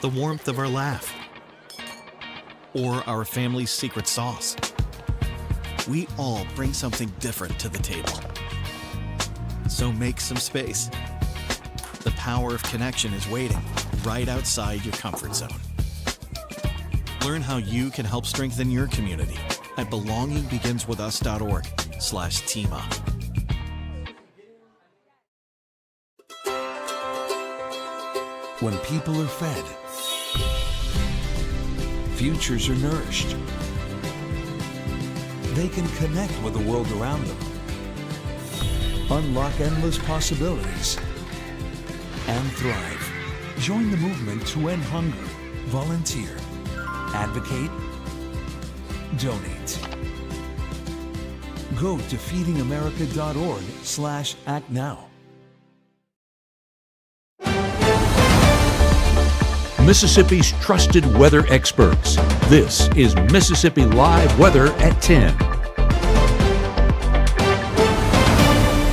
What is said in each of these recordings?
the warmth of our laugh, or our family's secret sauce. We all bring something different to the table. So make some space. The power of connection is waiting right outside your comfort zone. Learn how you can help strengthen your community at belongingbeginswithus.org/teamup. When people are fed, futures are nourished. They can connect with the world around them, unlock endless possibilities, and thrive. Join the movement to end hunger. Volunteer. Advocate. Donate. Go to feedingamerica.org/act now. Mississippi's trusted weather experts. This is Mississippi Live Weather at 10.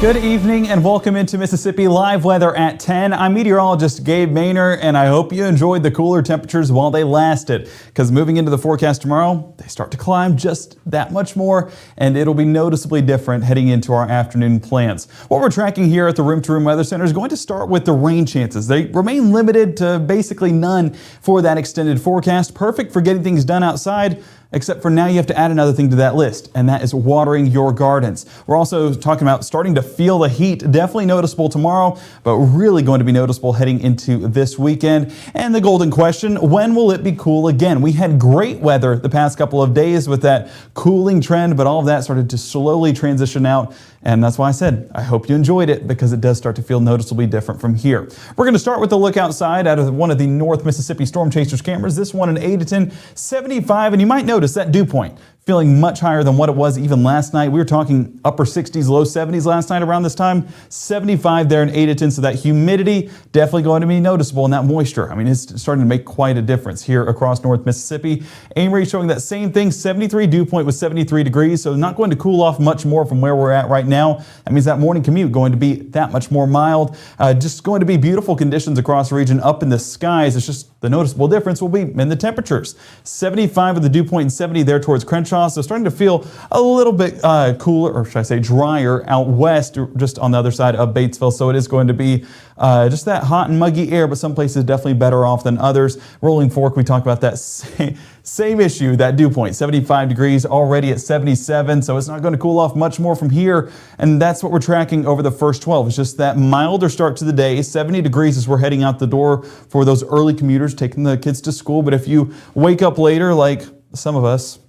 Good evening and welcome into Mississippi Live Weather at 10. I'm meteorologist Gabe Maynor, and I hope you enjoyed the cooler temperatures while they lasted, because moving into the forecast tomorrow, they start to climb just that much more, and it'll be noticeably different heading into our afternoon plans. What we're tracking here at the Room to Room Weather Center is going to start with the rain chances. They remain limited to basically none for that extended forecast, perfect for getting things done outside. Except for now you have to add another thing to that list, and that is watering your gardens. We're also talking about starting to feel the heat, definitely noticeable tomorrow, but really going to be noticeable heading into this weekend. And the golden question, when will it be cool again? We had great weather the past couple of days with that cooling trend, but all of that started to slowly transition out. And that's why I said, I hope you enjoyed it, because it does start to feel noticeably different from here. We're going to start with the look outside out of one of the North Mississippi Storm Chasers cameras. This one an Adeton 75, and you might notice that dew point feeling much higher than what it was even last night. We were talking upper 60s, low 70s last night around this time. 75 there in Adeton, so that humidity definitely going to be noticeable, and that moisture, I mean, it's starting to make quite a difference here across North Mississippi. Amory showing that same thing, 73 dew point with 73 degrees, so not going to cool off much more from where we're at right now. That means that morning commute going to be that much more mild. Just going to be beautiful conditions across the region up in the skies. It's just the noticeable difference will be in the temperatures. 75 with the dew point and 70 there towards Crenshaw. So starting to feel a little bit cooler, or should I say drier, out west, just on the other side of Batesville. So it is going to be just that hot and muggy air, but some places definitely better off than others. Rolling Fork, we talked about that same issue, that dew point, 75 degrees already at 77. So it's not going to cool off much more from here. And that's what we're tracking over the first 12. It's just that milder start to the day. 70 degrees as we're heading out the door for those early commuters taking the kids to school. But if you wake up later, like some of us,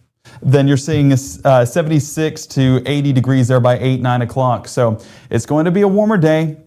then you're seeing 76 to 80 degrees there by 8, 9 o'clock. So it's going to be a warmer day.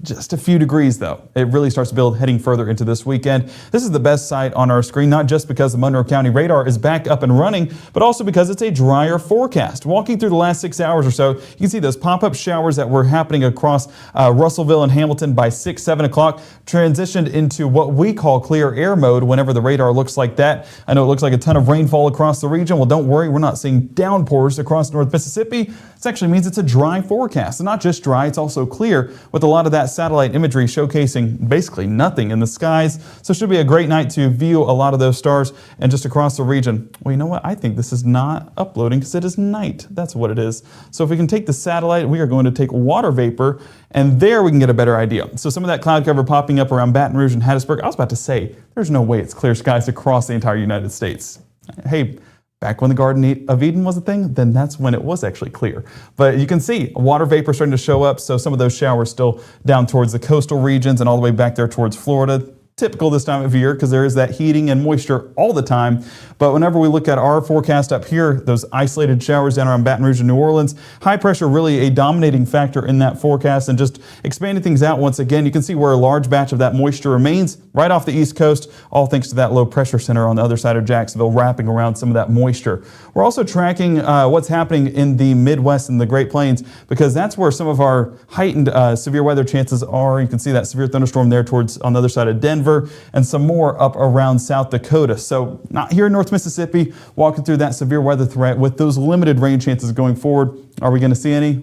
Just a few degrees though. It really starts to build heading further into this weekend. This is the best sight on our screen, not just because the Monroe County radar is back up and running, but also because it's a drier forecast. Walking through the last 6 hours or so, you can see those pop-up showers that were happening across Russellville and Hamilton by 6, 7 o'clock transitioned into what we call clear air mode whenever the radar looks like that. I know it looks like a ton of rainfall across the region. Well, don't worry, we're not seeing downpours across North Mississippi. This actually means it's a dry forecast. And not just dry, it's also clear with a lot of that satellite imagery showcasing basically nothing in the skies. So it should be a great night to view a lot of those stars and just across the region. Well, you know what? I think this is not uploading because it is night. That's what it is. So if we can take the satellite, we are going to take water vapor, and there we can get a better idea. So some of that cloud cover popping up around Baton Rouge and Hattiesburg. I was about to say, there's no way it's clear skies across the entire United States. Hey, back when the Garden of Eden was a thing, then that's when it was actually clear. But you can see water vapor starting to show up, so some of those showers still down towards the coastal regions and all the way back there towards Florida. Typical this time of year because there is that heating and moisture all the time. But whenever we look at our forecast up here, those isolated showers down around Baton Rouge and New Orleans, high pressure really a dominating factor in that forecast, and just expanding things out once again, you can see where a large batch of that moisture remains right off the East Coast, all thanks to that low pressure center on the other side of Jacksonville wrapping around some of that moisture. We're also tracking what's happening in the Midwest and the Great Plains, because that's where some of our heightened severe weather chances are. You can see that severe thunderstorm there towards on the other side of Denver. Denver, and some more up around South Dakota. So not here in North Mississippi, walking through that severe weather threat with those limited rain chances going forward. Are we going to see any?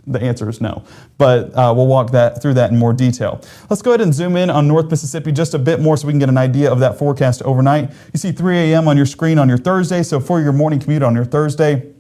The answer is no, but we'll walk through that in more detail. Let's go ahead and zoom in on North Mississippi just a bit more so we can get an idea of that forecast overnight. You see 3 a.m. on your screen on your Thursday, so for your morning commute on your Thursday,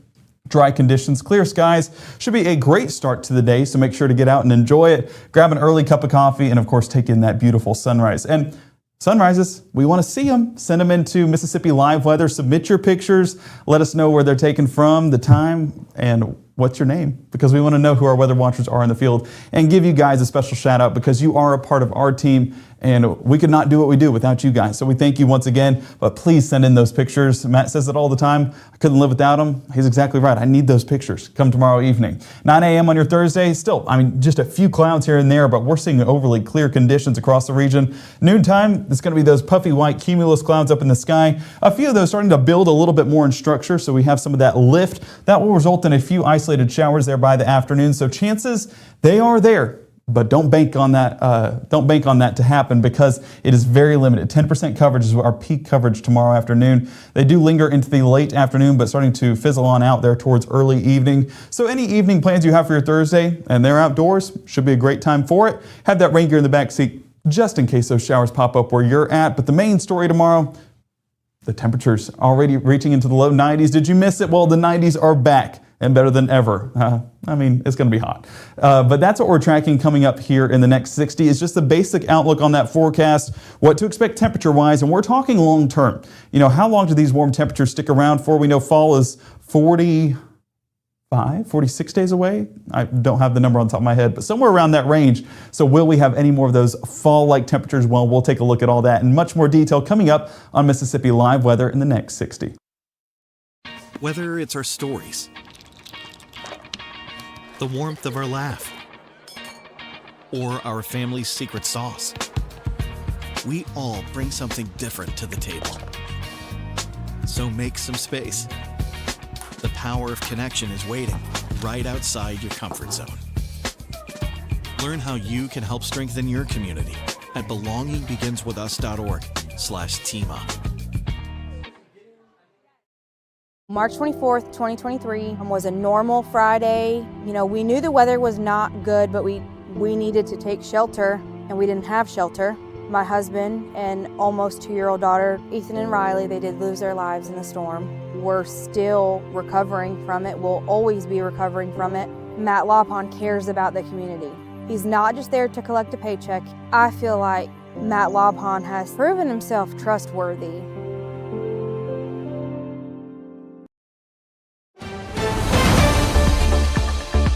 dry conditions, clear skies, should be a great start to the day, so make sure to get out and enjoy it. Grab an early cup of coffee and of course take in that beautiful sunrise. And sunrises, we want to see them. Send them into Mississippi Live Weather. Submit your pictures. Let us know where they're taken from, the time, and what's your name, because we want to know who our weather watchers are in the field and give you guys a special shout out because you are a part of our team and we could not do what we do without you guys. So we thank you once again, but please send in those pictures. Matt says it all the time. I couldn't live without them. He's exactly right. I need those pictures. Come tomorrow evening. 9 a.m. on your Thursday. Still, just a few clouds here and there, but we're seeing overly clear conditions across the region. Noontime, it's going to be those puffy white cumulus clouds up in the sky. A few of those starting to build a little bit more in structure, so we have some of that lift. That will result in a few isolated showers there by the afternoon. So chances, they are there. But don't bank on that. Don't bank on that to happen because it is very limited. 10% coverage is our peak coverage tomorrow afternoon. They do linger into the late afternoon, but starting to fizzle on out there towards early evening. So any evening plans you have for your Thursday and they're outdoors, should be a great time for it. Have that rain gear in the back seat just in case those showers pop up where you're at. But the main story tomorrow, the temperatures already reaching into the low 90s. Did you miss it? Well, the 90s are back and better than ever. It's going to be hot. But that's what we're tracking coming up here in the next 60 is just the basic outlook on that forecast, what to expect temperature-wise, and we're talking long-term. How long do these warm temperatures stick around for? We know fall is 46 days away. I don't have the number on top of my head, but somewhere around that range. So will we have any more of those fall-like temperatures? Well, we'll take a look at all that in much more detail coming up on Mississippi Live Weather in the next 60. Whether it's our stories, the warmth of our laugh, or our family's secret sauce, we all bring something different to the table. So make some space. The power of connection is waiting right outside your comfort zone. Learn how you can help strengthen your community at belongingbeginswithus.org/teamup. March 24th, 2023 was a normal Friday. We knew the weather was not good, but we needed to take shelter, and we didn't have shelter. My husband and almost 2-year-old daughter, Ethan and Riley, they did lose their lives in the storm. We're still recovering from it. We'll always be recovering from it. Matt Laupon cares about the community. He's not just there to collect a paycheck. I feel like Matt Laupon has proven himself trustworthy.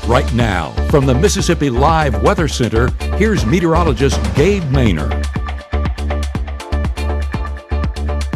Right now, from the Mississippi Live Weather Center, here's meteorologist Gabe Maynor.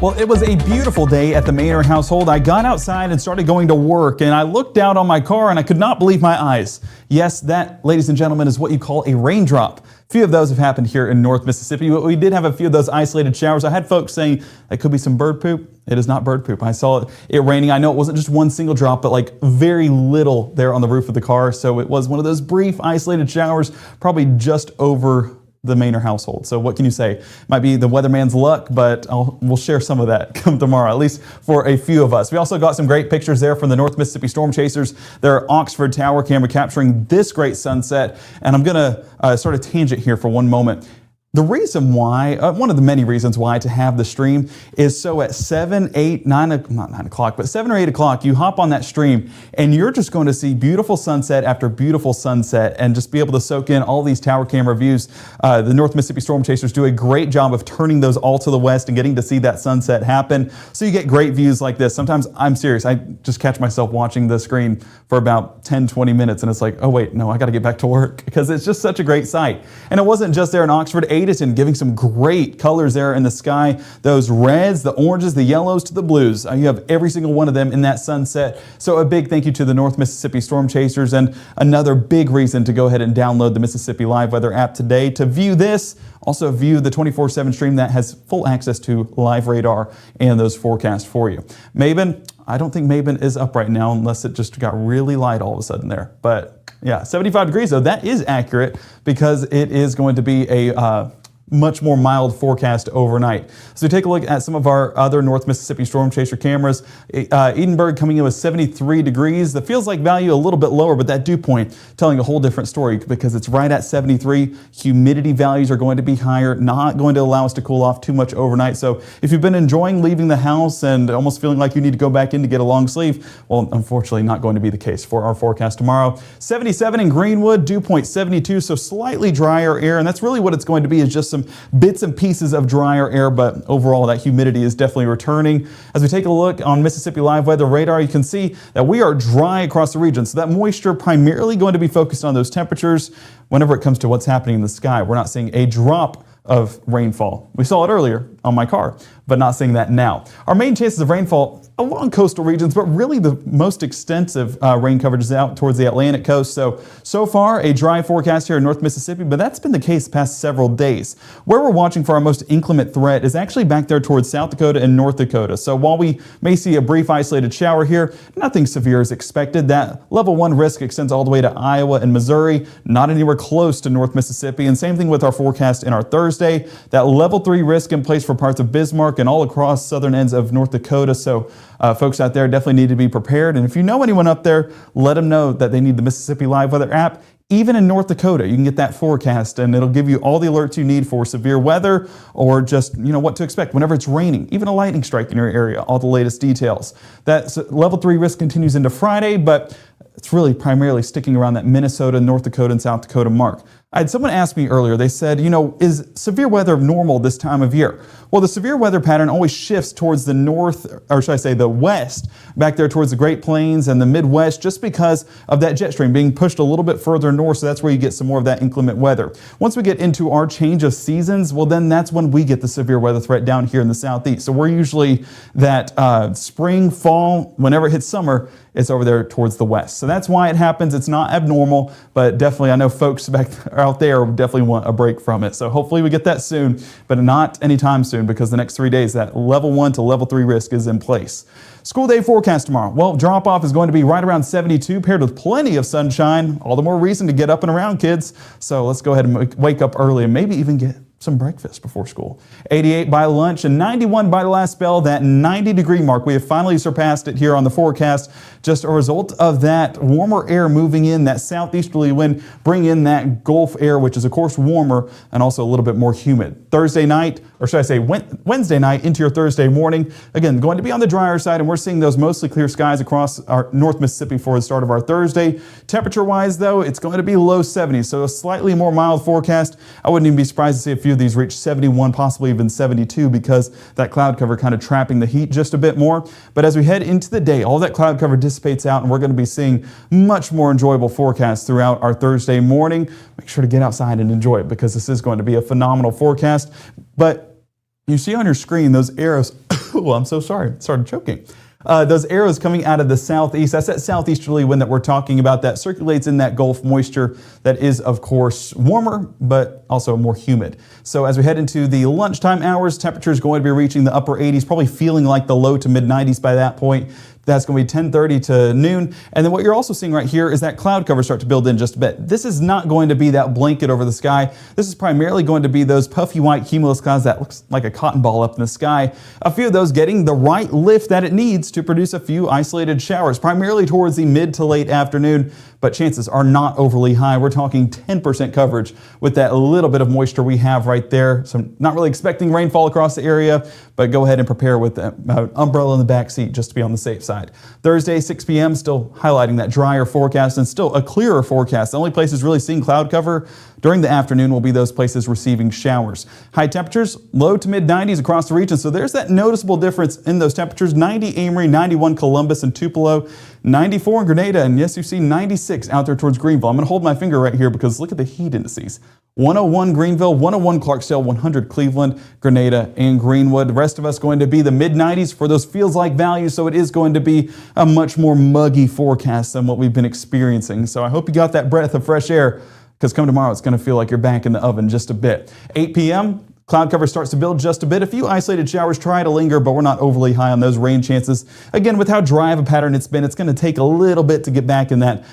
Well, it was a beautiful day at the Maynor household. I got outside and started going to work, and I looked out on my car and I could not believe my eyes. Yes, that, ladies and gentlemen, is what you call a raindrop. A few of those have happened here in North Mississippi, but we did have a few of those isolated showers. I had folks saying it could be some bird poop. It is not bird poop. I saw it raining. I know it wasn't just one single drop, but like very little there on the roof of the car. So it was one of those brief isolated showers, probably just over the Maynor household. So what can you say? Might be the weatherman's luck, but we'll share some of that come tomorrow, at least for a few of us. We also got some great pictures there from the North Mississippi Storm Chasers, their Oxford Tower camera capturing this great sunset. And I'm going to start a tangent here for one moment. The reason why, one of the many reasons why to have the stream is so at 7, 8, 9, not 9 o'clock, but 7 or 8 o'clock, you hop on that stream and you're just going to see beautiful sunset after beautiful sunset and just be able to soak in all these tower camera views. The North Mississippi Storm Chasers do a great job of turning those all to the west and getting to see that sunset happen. So you get great views like this. Sometimes I'm serious. I just catch myself watching the screen for about 10, 20 minutes and it's like, oh wait, no, I got to get back to work because it's just such a great sight. And it wasn't just there in Oxford. Addison giving some great colors there in the sky. Those reds, the oranges, the yellows to the blues. You have every single one of them in that sunset. So a big thank you to the North Mississippi Storm Chasers and another big reason to go ahead and download the Mississippi Live Weather app today to view this. Also view the 24/7 stream that has full access to live radar and those forecasts for you. Mabon, I don't think Mabon is up right now unless it just got really light all of a sudden there. But yeah, 75 degrees though, that is accurate because it is going to be a much more mild forecast overnight. So take a look at some of our other North Mississippi storm chaser cameras. Edinburgh coming in with 73 degrees. The feels like value a little bit lower, but that dew point telling a whole different story because it's right at 73. Humidity values are going to be higher, not going to allow us to cool off too much overnight. So if you've been enjoying leaving the house and almost feeling like you need to go back in to get a long sleeve, well, unfortunately not going to be the case for our forecast tomorrow. 77 in Greenwood, dew point 72, so slightly drier air, and that's really what it's going to be, is just some bits and pieces of drier air, but overall that humidity is definitely returning. As we take a look on Mississippi Live Weather Radar, you can see that we are dry across the region, so that moisture primarily going to be focused on those temperatures. Whenever it comes to what's happening in the sky, we're not seeing a drop of rainfall. We saw it earlier on my car, but not seeing that now. Our main chances of rainfall along coastal regions, but really the most extensive rain coverage is out towards the Atlantic coast. So far, a dry forecast here in North Mississippi, but that's been the case the past several days. Where we're watching for our most inclement threat is actually back there towards South Dakota and North Dakota. So while we may see a brief isolated shower here, nothing severe is expected. That level 1 risk extends all the way to Iowa and Missouri, not anywhere close to North Mississippi. And same thing with our forecast in our Thursday. That level 3 risk in place for parts of Bismarck and all across southern ends of North Dakota. So folks out there definitely need to be prepared. And if you know anyone up there, let them know that they need the Mississippi Live Weather app. Even in North Dakota, you can get that forecast and it'll give you all the alerts you need for severe weather or just, what to expect whenever it's raining, even a lightning strike in your area, all the latest details. That level 3 risk continues into Friday, but it's really primarily sticking around that Minnesota, North Dakota, and South Dakota mark. I had someone ask me earlier, they said, is severe weather normal this time of year? Well, the severe weather pattern always shifts towards the north, or should I say the west, back there towards the Great Plains and the Midwest, just because of that jet stream being pushed a little bit further north, so that's where you get some more of that inclement weather. Once we get into our change of seasons, well, then that's when we get the severe weather threat down here in the southeast. So we're usually that spring, fall, whenever it hits summer, it's over there towards the west. So that's why it happens. It's not abnormal, but definitely I know folks out there definitely want a break from it. So hopefully we get that soon, but not anytime soon because the next 3 days that level 1 to level 3 risk is in place. School day forecast tomorrow. Well, drop off is going to be right around 72 paired with plenty of sunshine. All the more reason to get up and around, kids. So let's go ahead and wake up early and maybe even get some breakfast before school. 88 by lunch and 91 by the last spell. That 90-degree mark, we have finally surpassed it here on the forecast. Just a result of that warmer air moving in, that southeasterly wind bringing in that Gulf air, which is of course warmer and also a little bit more humid. Thursday night, or should I say Wednesday night into your Thursday morning, again, going to be on the drier side, and we're seeing those mostly clear skies across our North Mississippi for the start of our Thursday. Temperature-wise, though, it's going to be low 70s, so a slightly more mild forecast. I wouldn't even be surprised to see a few of these reach 71, possibly even 72, because that cloud cover kind of trapping the heat just a bit more. But as we head into the day, all that cloud cover dissipates out, and we're going to be seeing much more enjoyable forecasts throughout our Thursday morning. Make sure to get outside and enjoy it because this is going to be a phenomenal forecast. But you see on your screen those arrows. Oh, I'm so sorry. Started choking. Those arrows coming out of the southeast, that's that southeasterly wind that we're talking about that circulates in that Gulf moisture that is, of course, warmer, but also more humid. So as we head into the lunchtime hours, temperature is going to be reaching the upper 80s, probably feeling like the low to mid 90s by that point. That's going to be 10:30 to noon. And then what you're also seeing right here is that cloud cover start to build in just a bit. This is not going to be that blanket over the sky. This is primarily going to be those puffy white cumulus clouds that looks like a cotton ball up in the sky. A few of those getting the right lift that it needs to produce a few isolated showers, primarily towards the mid to late afternoon, but chances are not overly high. We're talking 10% coverage with that little bit of moisture we have right there. So not really expecting rainfall across the area, but go ahead and prepare with an umbrella in the back seat just to be on the safe side. Thursday, 6 p.m., still highlighting that drier forecast and still a clearer forecast. The only places really seeing cloud cover during the afternoon will be those places receiving showers. High temperatures, low to mid 90s across the region. So there's that noticeable difference in those temperatures. 90 Amory, 91 Columbus and Tupelo, 94 in Grenada, and yes, you see 96 out there towards Greenville. I'm going to hold my finger right here because look at the heat indices. 101 Greenville, 101 Clarksdale, 100 Cleveland, Grenada, and Greenwood. The rest of us going to be the mid-90s for those feels-like values, so it is going to be a much more muggy forecast than what we've been experiencing. So I hope you got that breath of fresh air because come tomorrow, it's going to feel like you're back in the oven just a bit. 8 p.m., Cloud cover starts to build just a bit. A few isolated showers try to linger, but we're not overly high on those rain chances. Again, with how dry of a pattern it's been, it's going to take a little bit to get back in that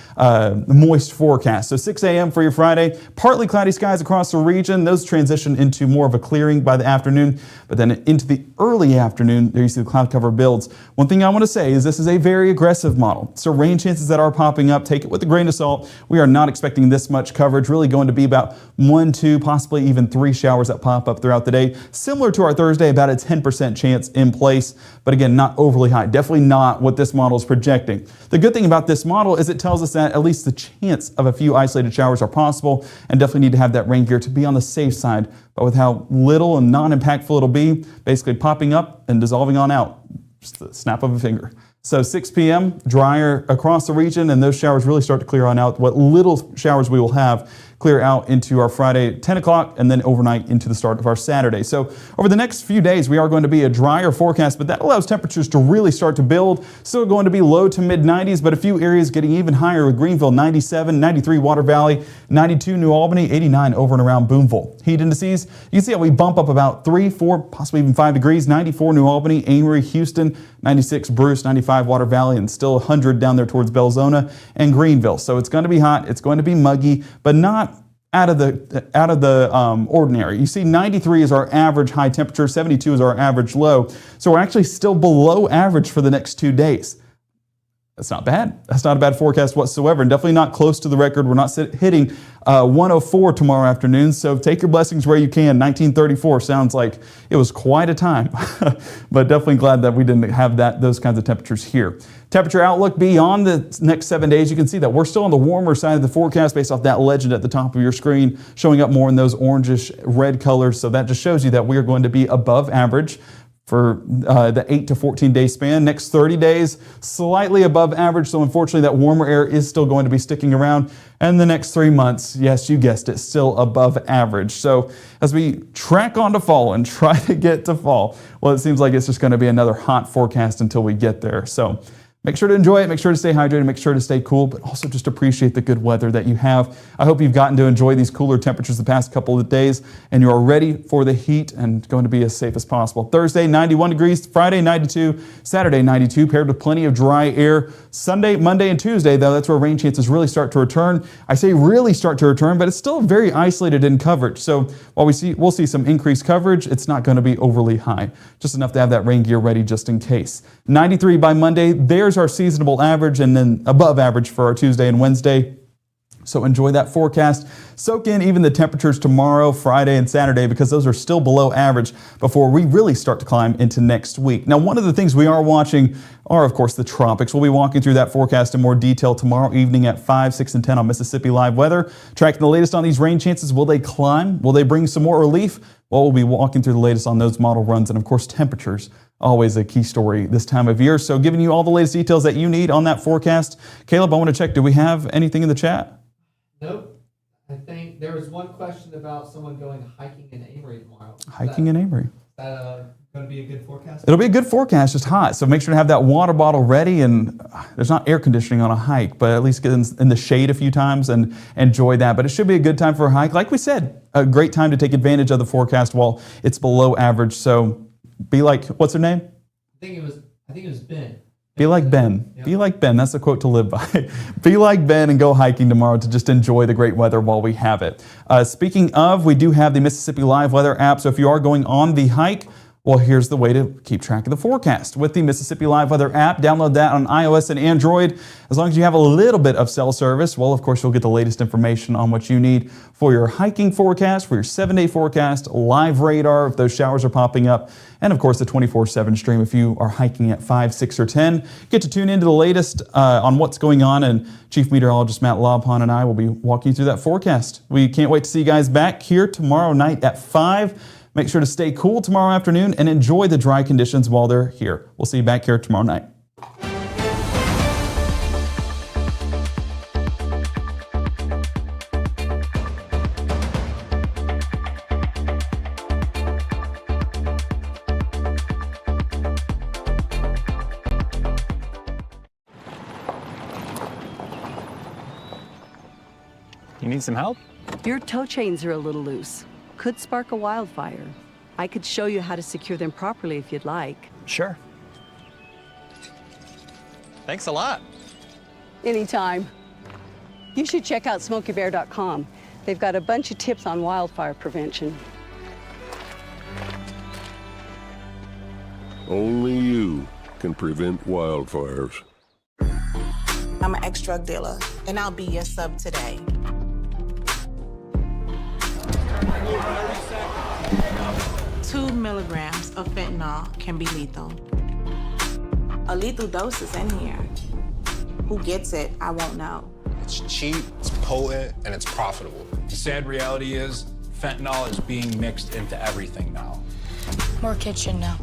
moist forecast. So 6 a.m. for your Friday, partly cloudy skies across the region. Those transition into more of a clearing by the afternoon, but then into the early afternoon, there you see the cloud cover builds. One thing I want to say is this is a very aggressive model. So rain chances that are popping up, take it with a grain of salt. We are not expecting this much coverage, really going to be about 1, 2, possibly even 3 showers that pop up throughout the day. Similar to our Thursday, about a 10% chance in place, but again, not overly high. Definitely not what this model is projecting. The good thing about this model is it tells us that at least the chance of a few isolated showers are possible, and definitely need to have that rain gear to be on the safe side. But with how little and non-impactful it'll be, basically popping up and dissolving on out, just the snap of a finger. So 6 p.m., drier across the region, and those showers really start to clear on out. What little showers we will have clear out into our Friday 10 o'clock and then overnight into the start of our Saturday. So over the next few days, we are going to be a drier forecast, but that allows temperatures to really start to build. Still going to be low to mid 90s, but a few areas getting even higher with Greenville 97, 93 Water Valley, 92 New Albany, 89 over and around Boonville. Heat indices, you can see how we bump up about 3, 4, possibly even 5 degrees, 94 New Albany, Amory, Houston, 96 Bruce, 95 Water Valley, and still 100 down there towards Belzona and Greenville. So it's going to be hot, it's going to be muggy, but not out of the ordinary. You see 93 is our average high temperature, 72 is our average low. So we're actually still below average for the next 2 days. That's not bad. That's not a bad forecast whatsoever, and definitely not close to the record. We're not hitting 104 tomorrow afternoon, so take your blessings where you can. 1934 sounds like it was quite a time, but definitely glad that we didn't have those kinds of temperatures here. Temperature outlook beyond the next 7 days, you can see that we're still on the warmer side of the forecast based off that legend at the top of your screen, showing up more in those orangish red colors. So that just shows you that we are going to be above average for the 8 to 14 day span. Next 30 days, slightly above average. So unfortunately, that warmer air is still going to be sticking around. And the next 3 months, yes, you guessed it, still above average. So as we track on to fall and try to get to fall, well, it seems like it's just going to be another hot forecast until we get there. So make sure to enjoy it, make sure to stay hydrated, make sure to stay cool, but also just appreciate the good weather that you have. I hope you've gotten to enjoy these cooler temperatures the past couple of days and you are ready for the heat and going to be as safe as possible. Thursday, 91 degrees, Friday, 92, Saturday, 92, paired with plenty of dry air. Sunday, Monday, and Tuesday, though, that's where rain chances really start to return. I say really start to return, but it's still very isolated in coverage. So while we'll see some increased coverage, it's not going to be overly high. Just enough to have that rain gear ready just in case. 93 by Monday, there's our seasonable average, and then above average for our Tuesday and Wednesday. So enjoy that forecast. Soak in even the temperatures tomorrow, Friday, and Saturday, because those are still below average before we really start to climb into next week. Now, one of the things we are watching are, of course, the tropics. We'll be walking through that forecast in more detail tomorrow evening at 5, 6, and 10 on Mississippi Live Weather. Tracking the latest on these rain chances. Will they climb? Will they bring some more relief? Well, we'll be walking through the latest on those model runs, and of course, temperatures. Always a key story this time of year. So giving you all the latest details that you need on that forecast. Caleb, I want to check, do we have anything in the chat? Nope. I think there was one question about someone going hiking in Amory tomorrow. Hiking in Amory. Is that going to be a good forecast? It'll be a good forecast, just hot. So make sure to have that water bottle ready, and there's not air conditioning on a hike, but at least get in the shade a few times and enjoy that. But it should be a good time for a hike. Like we said, a great time to take advantage of the forecast while it's below average. So be like, what's her name? I think it was Ben. Be like Ben. Yep. Be like Ben. That's the quote to live by. Be like Ben and go hiking tomorrow to just enjoy the great weather while we have it. Speaking of, we do have the Mississippi Live Weather app. So if you are going on the hike, well, here's the way to keep track of the forecast. With the Mississippi Live Weather app, download that on iOS and Android. As long as you have a little bit of cell service, well, of course, you'll get the latest information on what you need for your hiking forecast, for your 7-day forecast, live radar if those showers are popping up, and of course, the 24/7 stream if you are hiking at 5, 6, or 10. Get to tune into the latest on what's going on, and Chief Meteorologist Matt Lobhon and I will be walking you through that forecast. We can't wait to see you guys back here tomorrow night at 5. Make sure to stay cool tomorrow afternoon and enjoy the dry conditions while they're here. We'll see you back here tomorrow night. You need some help? Your tow chains are a little loose. Could spark a wildfire. I could show you how to secure them properly if you'd like. Sure. Thanks a lot. Anytime. You should check out SmokeyBear.com. They've got a bunch of tips on wildfire prevention. Only you can prevent wildfires. I'm an ex-drug dealer, and I'll be your sub today. Two milligrams of fentanyl can be lethal. A lethal dose is in here. Who gets it, I won't know. It's cheap, it's potent, and it's profitable. The sad reality is fentanyl is being mixed into everything now. More kids should know.